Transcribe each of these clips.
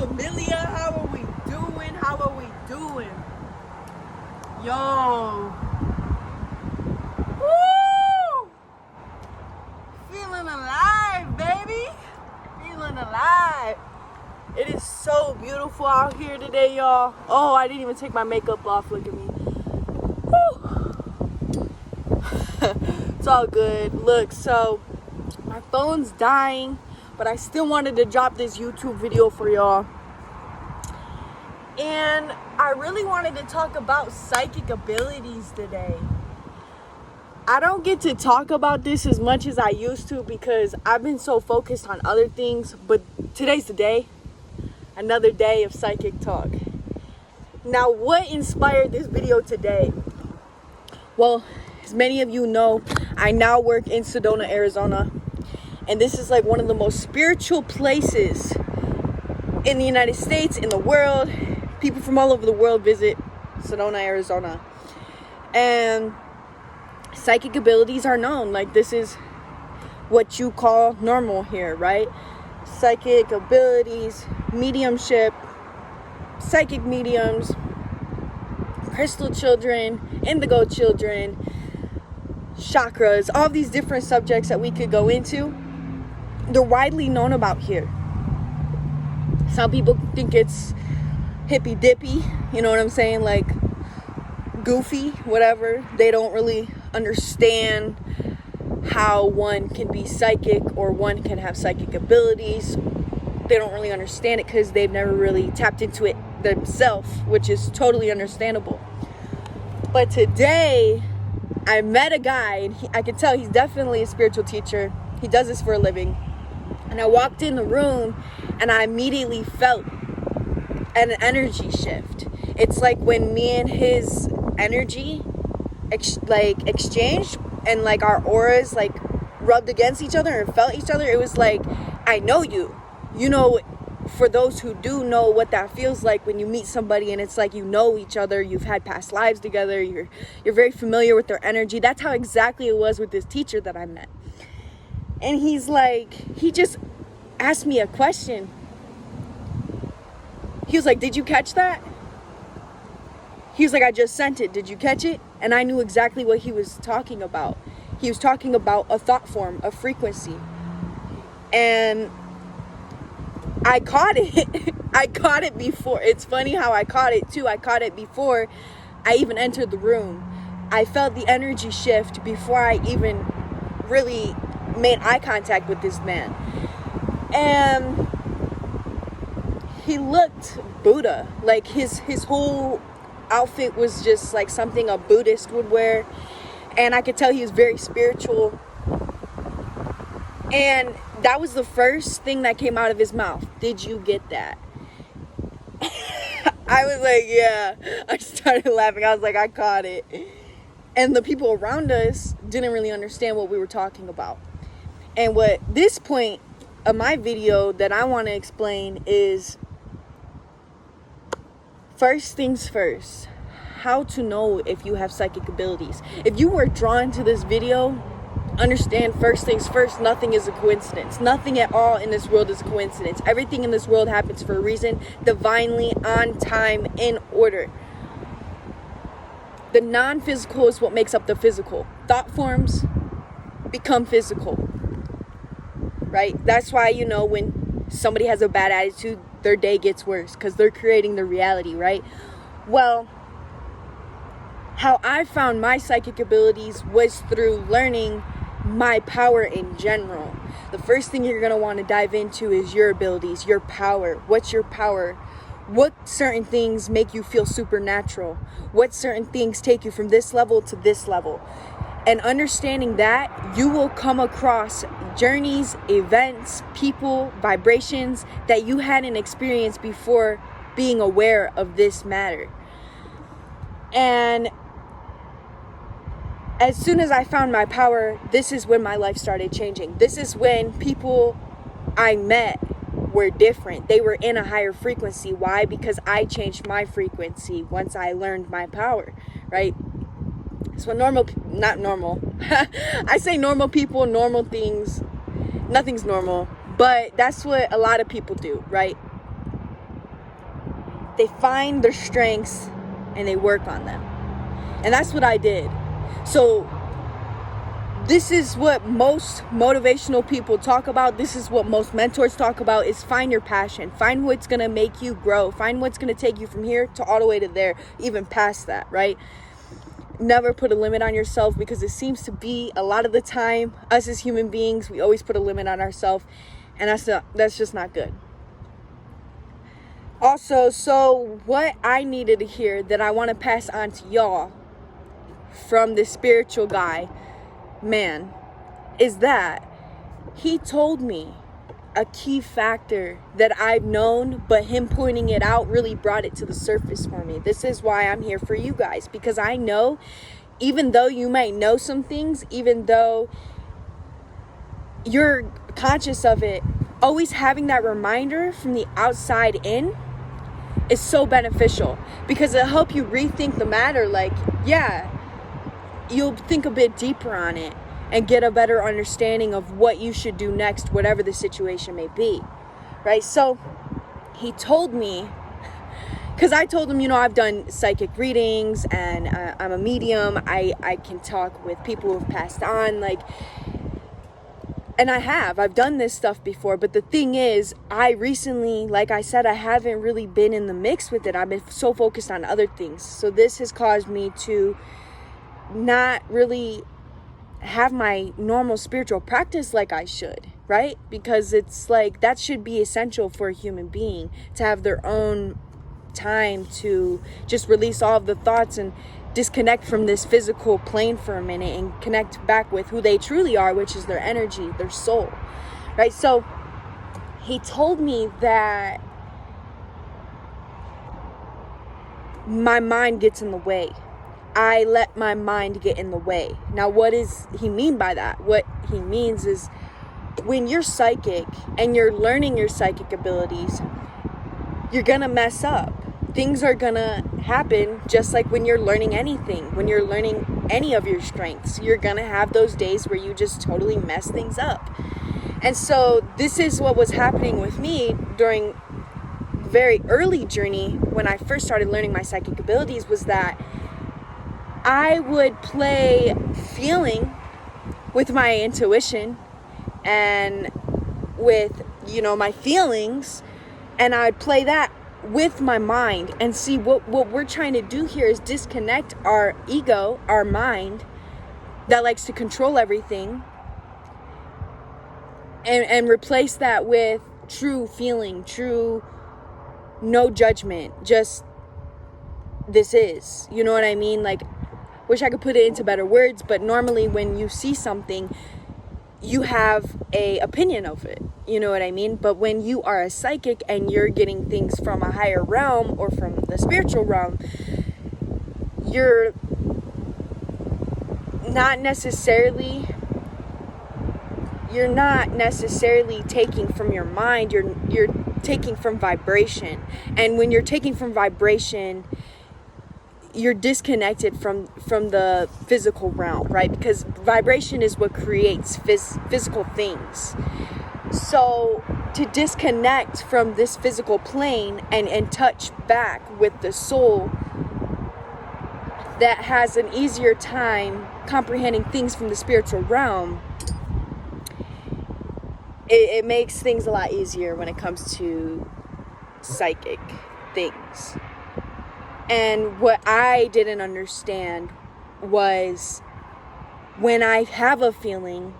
familia? How are we doing? How are we doing? Yo. Woo! Feeling alive, baby. Feeling alive. It is so beautiful out here today, y'all. Oh, I didn't even take my makeup off. Look at me. Woo. It's all good. Look, so my phone's dying, but I still wanted to drop this YouTube video for y'all. And I really wanted to talk about psychic abilities today. I don't get to talk about this as much as I used to because I've been so focused on other things, but today's the day. Another day of psychic talk. Now, what inspired this video today? Well, as many of you know, I now work in Sedona, Arizona. And this is like one of the most spiritual places in the United States, in the world. People from all over the world visit Sedona, Arizona. And psychic abilities are known. Like, this is what you call normal here, right? Psychic abilities, mediumship, psychic mediums, crystal children, indigo children, chakras, all these different subjects that we could go into. They're widely known about here. Some people think it's hippy dippy, you know what I'm saying? Like goofy, whatever. They don't really understand how one can be psychic or one can have psychic abilities. They don't really understand it because they've never really tapped into it themselves, which is totally understandable. But today, I met a guy, and I could tell he's definitely a spiritual teacher. He does this for a living. And I walked in the room, and I immediately felt an energy shift. It's like when me and his energy exchanged, and like our auras like rubbed against each other and felt each other. It was like, I know you. You know, for those who do know what that feels like when you meet somebody and it's like you know each other, you've had past lives together, you're very familiar with their energy. That's how exactly it was with this teacher that I met. And he's like, he just asked me a question. He was like, did you catch that? He was like, I just sent it. Did you catch it? And I knew exactly what he was talking about. He was talking about a thought form, a frequency. And I caught it. I caught it before. It's funny how I caught it too. I caught it before I even entered the room. I felt the energy shift before I even really made eye contact with this man. And he looked Buddha. Like his whole outfit was just like something a Buddhist would wear. And I could tell he was very spiritual. And that was the first thing that came out of his mouth. Did you get that? I was like, yeah. I started laughing. I was like, I caught it. And the people around us didn't really understand what we were talking about. And what this point of my video that I want to explain is, first things first, how to know if you have psychic abilities. If you were drawn to this video, understand first things first, nothing is a coincidence. Nothing at all in this world is a coincidence. Everything in this world happens for a reason, divinely, on time, in order. The non-physical is what makes up the physical. Thought forms become physical, right? That's why, you know, when somebody has a bad attitude, their day gets worse because they're creating their reality, right? Well, how I found my psychic abilities was through learning my power in general. The first thing you're going to want to dive into is your abilities, your power. What's your power? What certain things make you feel supernatural? What certain things take you from this level to this level? And understanding that, you will come across journeys, events, people, vibrations that you hadn't experienced before being aware of this matter. And as soon as I found my power, this is when my life started changing. This is when people I met were different. They were in a higher frequency. Why? Because I changed my frequency once I learned my power, right? So not normal. I say normal people, normal things. Nothing's normal. But that's what a lot of people do, right? They find their strengths and they work on them. And that's what I did. So this is what most motivational people talk about. This is what most mentors talk about, is find your passion. Find what's going to make you grow. Find what's going to take you from here to all the way to there, even past that, right? Never put a limit on yourself, because it seems to be a lot of the time, us as human beings, we always put a limit on ourselves, and that's just not good. Also, so what I needed to hear that I want to pass on to y'all from this spiritual guy, man, is that he told me a key factor that I've known, but him pointing it out really brought it to the surface for me. This is why I'm here for you guys, because I know, even though you might know some things, even though you're conscious of it, always having that reminder from the outside in is so beneficial, because it'll help you rethink the matter. Like, yeah, you'll think a bit deeper on it and get a better understanding of what you should do next, whatever the situation may be, right? So he told me, because I told him, I've done psychic readings, and I'm a medium. I can talk with people who've passed on, and I've done this stuff before. But the thing is, I recently, like I said, I haven't really been in the mix with it. I've been so focused on other things. So this has caused me to not really have my normal spiritual practice like I should, right? Because it's like, that should be essential for a human being, to have their own time to just release all of the thoughts and disconnect from this physical plane for a minute and connect back with who they truly are, which is their energy, their soul, right? So he told me that my mind gets in the way. I let my mind get in the way. Now, what does he mean by that? What he means is, when you're psychic and you're learning your psychic abilities, you're gonna mess up. Things are gonna happen, just like when you're learning anything. When you're learning any of your strengths, you're gonna have those days where you just totally mess things up. And so this is what was happening with me during very early journey when I first started learning my psychic abilities, was that I would play feeling with my intuition and with, my feelings, and I'd play that with my mind. And see, what we're trying to do here is disconnect our ego, our mind that likes to control everything, and replace that with true feeling, true no judgment, just this is, you know what I mean? Like, wish I could put it into better words, but normally when you see something, you have a opinion of it, you know what I mean? But when you are a psychic and you're getting things from a higher realm or from the spiritual realm, you're not necessarily taking from your mind, you're taking from vibration. And when you're taking from vibration, you're disconnected from the physical realm, right? Because vibration is what creates physical things. So to disconnect from this physical plane and touch back with the soul that has an easier time comprehending things from the spiritual realm, it makes things a lot easier when it comes to psychic things. And what I didn't understand was, when I have a feeling,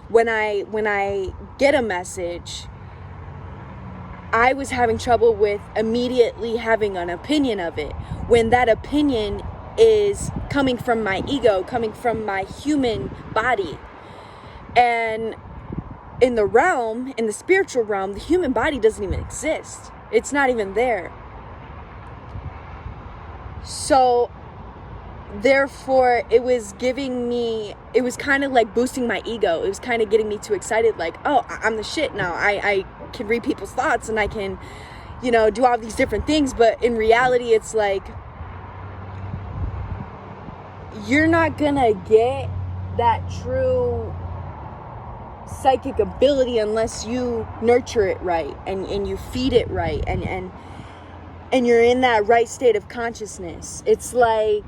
when I get a message, I was having trouble with immediately having an opinion of it, when that opinion is coming from my ego, coming from my human body. And in the spiritual realm, the human body doesn't even exist. It's not even there. So therefore, it was kind of like boosting my ego. It was kind of getting me too excited, like, oh, I'm the shit now. I can read people's thoughts, and I can, do all these different things. But in reality, it's like, you're not gonna get that true psychic ability unless you nurture it right and you feed it right, and and you're in that right state of consciousness. It's like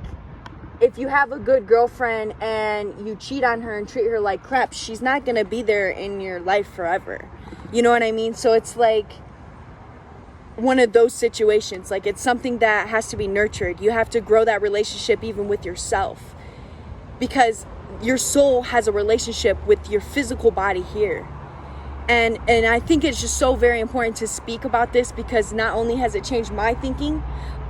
if you have a good girlfriend and you cheat on her and treat her like crap, she's not going to be there in your life forever. You know what I mean? So it's like one of those situations. Like, it's something that has to be nurtured. You have to grow that relationship even with yourself, because your soul has a relationship with your physical body here. And I think it's just so very important to speak about this, because not only has it changed my thinking,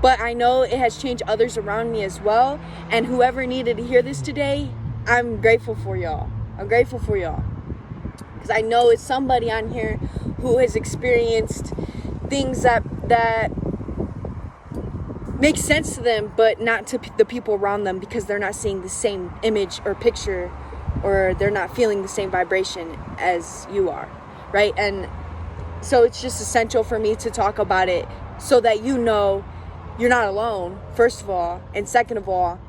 but I know it has changed others around me as well. And whoever needed to hear this today, I'm grateful for y'all. I'm grateful for y'all. Because I know it's somebody on here who has experienced things that make sense to them, but not to the people around them, because they're not seeing the same image or picture, or they're not feeling the same vibration as you are, right? And so it's just essential for me to talk about it, so that you know you're not alone, first of all. And second of all,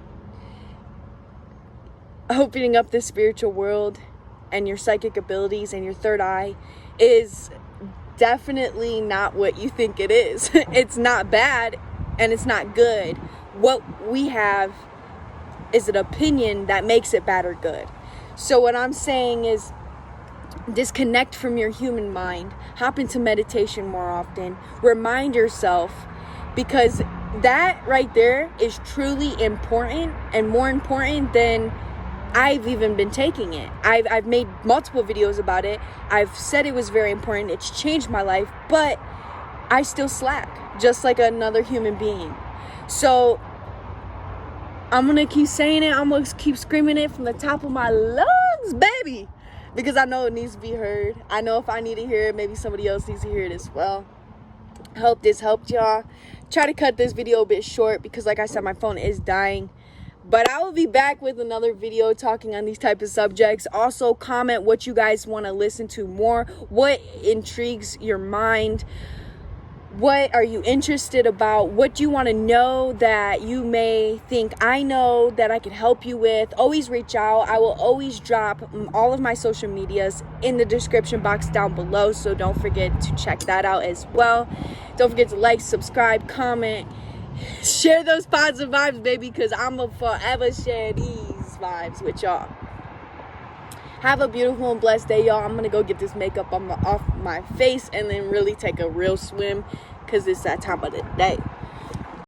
opening up this spiritual world and your psychic abilities and your third eye is definitely not what you think it is. It's not bad and it's not good. What we have is an opinion that makes it bad or good. So what I'm saying is, disconnect from your human mind. Hop into meditation more often. Remind yourself, because that right there is truly important, and more important than I've even been taking it. I've made multiple videos about it. I've said it was very important. It's changed my life, but I still slack, just like another human being. So I'm going to keep saying it. I'm going to keep screaming it from the top of my lungs, baby, because I know it needs to be heard. I know if I need to hear it, maybe somebody else needs to hear it as well. I hope this helped y'all. Try to cut this video a bit short, because like I said, my phone is dying. But I will be back with another video talking on these type of subjects. Also, comment what you guys want to listen to more. What intrigues your mind? What are you interested about? What do you want to know that you may think I know that I could help you with? Always reach out. I will always drop all of my social medias in the description box down below, so don't forget to check that out as well. Don't forget to like, subscribe, comment, share those positive vibes, baby, because I'm going to forever share these vibes with y'all. Have a beautiful and blessed day, y'all. I'm going to go get this makeup off my face and then really take a real swim, because it's that time of the day.